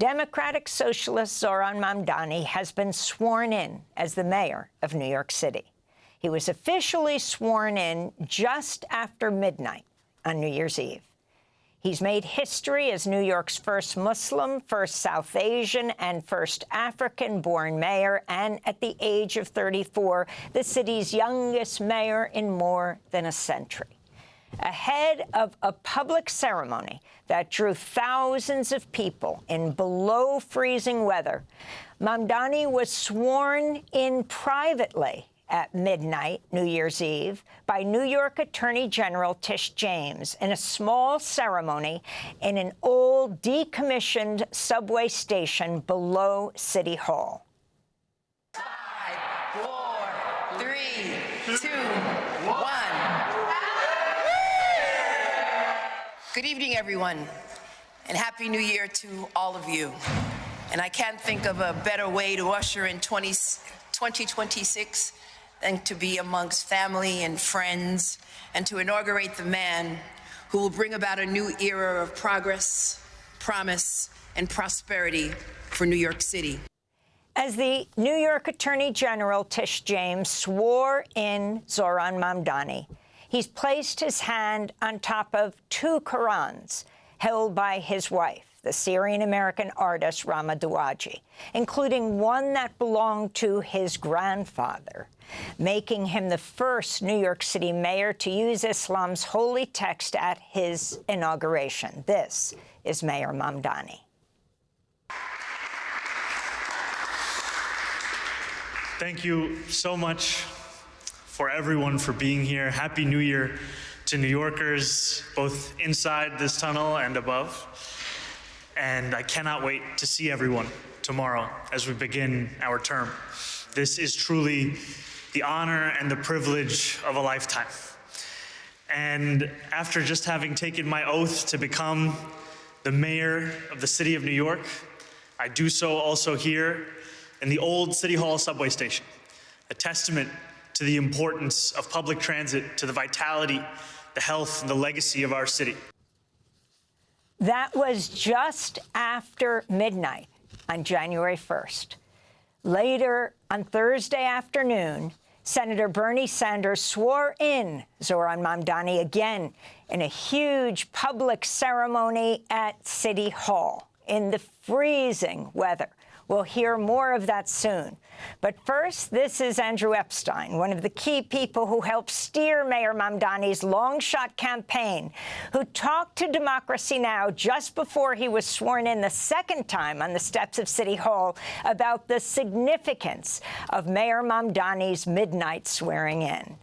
Democratic socialist Zohran Mamdani has been sworn in as the mayor of New York City. He was officially sworn in just after midnight on New Year's Eve. He's made history as New York's first Muslim, first South Asian, and first African-born mayor, and at the age of 34, the city's youngest mayor in more than a century. Ahead of a public ceremony that drew thousands of people in below-freezing weather, Mamdani was sworn in privately at midnight, New Year's Eve, by New York Attorney General Tish in a small ceremony in an old, decommissioned subway station below City Hall. 5, 4, 3, 2, 1. Good evening, everyone, and Happy New Year to all of you. And I can't think of a better way to usher in 2026 than to be amongst family and friends and to inaugurate the man who will bring about a new era of progress, promise, and prosperity for New York City. As the New York Attorney General Tish swore in Zohran Mamdani, he's placed his hand on top of 2 Qur'ans held by his wife, the Syrian-American artist Rama Douaji, including one that belonged to his grandfather, making him the first New York City mayor to use Islam's holy text at his inauguration. This is Mayor Mamdani. Thank you so much for everyone for being here. Happy New Year to New Yorkers, both inside this tunnel and above. And I cannot wait to see everyone tomorrow as we begin our term. This is truly the honor and the privilege of a lifetime. And after just having taken my oath to become the mayor of the city of New York, I do so also here in the old City Hall subway station, a testament to the importance of public transit, to the vitality, the health, and the legacy of our city. That was just after midnight on January 1st. Later, on Thursday afternoon, Senator Bernie Sanders swore in Zohran Mamdani again in a huge public ceremony at City Hall in the freezing weather. We'll hear more of that soon. But first, this is Andrew Epstein, one of the key people who helped steer Mayor Mamdani's long-shot campaign, who talked to Democracy Now! Just before he was sworn in the second time on the steps of City Hall about the significance of Mayor Mamdani's midnight swearing in.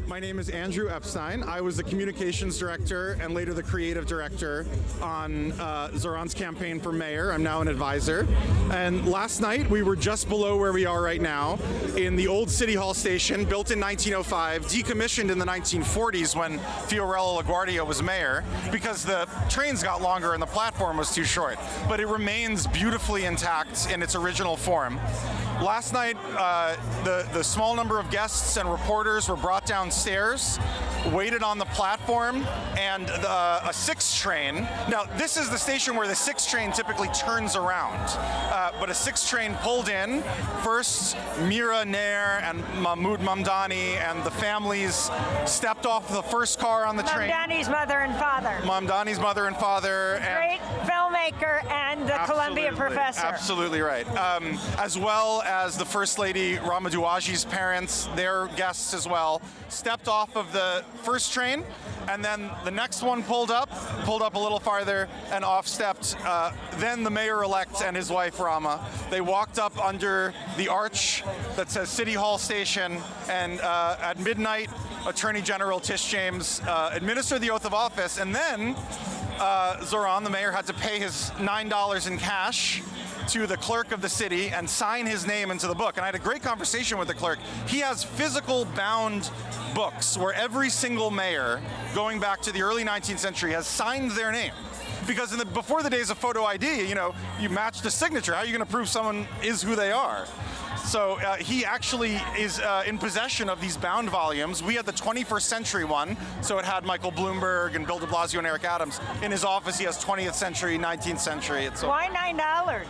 My name is Andrew Epstein. I was the communications director and later the creative director on Zohran's campaign for mayor. I'm now an advisor. And last night, we were just below where we are right now in the old City Hall station, built in 1905, decommissioned in the 1940s when Fiorello LaGuardia was mayor, because the trains got longer and the platform was too short. But it remains beautifully intact in its original form. Last night, the small number of guests and reporters were brought downstairs, waited on the platform, and a 6 train. Now, this is the station where the 6 train typically turns around, but a 6 train pulled in. First, Mira Nair and Mahmoud Mamdani and the families stepped off the first car on the train. Mamdani's mother and father. Mamdani's mother and father. Great filmmaker and the Columbia professor. Absolutely right. As well as the First Lady Rama Douaji's parents, their guests as well, stepped off of the first train, and then the next one pulled up a little farther, and off stepped then the mayor-elect and his wife Rama. They walked up under the arch that says City Hall Station, and at midnight, Attorney General Tish administered the oath of office, and then Zohran, the mayor, had to pay his $9 in cash to the clerk of the city and sign his name into the book. And I had a great conversation with the clerk. He has physical bound books where every single mayor, going back to the early 19th century, has signed their name. Because before the days of photo ID, you match the signature. How are you going to prove someone is who they are? So he actually is in possession of these bound volumes. We had the 21st century one, so it had Michael Bloomberg and Bill de Blasio and Eric Adams. In his office, he has 20th century, 19th century. Why $9?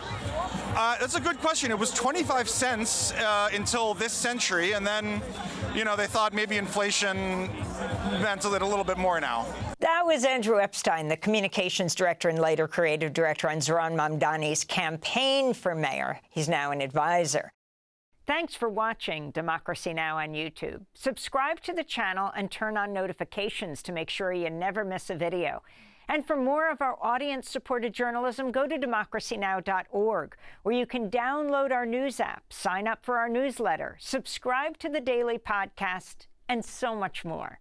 That's a good question. It was 25 cents until this century, and then, you know, they thought maybe inflation meant a little bit more now. That was Andrew Epstein, the communications director and later creative director on Zohran Mamdani's campaign for mayor. He's now an advisor. Thanks for watching Democracy Now! On YouTube. Subscribe to the channel and turn on notifications to make sure you never miss a video. And for more of our audience-supported journalism, go to democracynow.org, where you can download our news app, sign up for our newsletter, subscribe to the daily podcast, and so much more.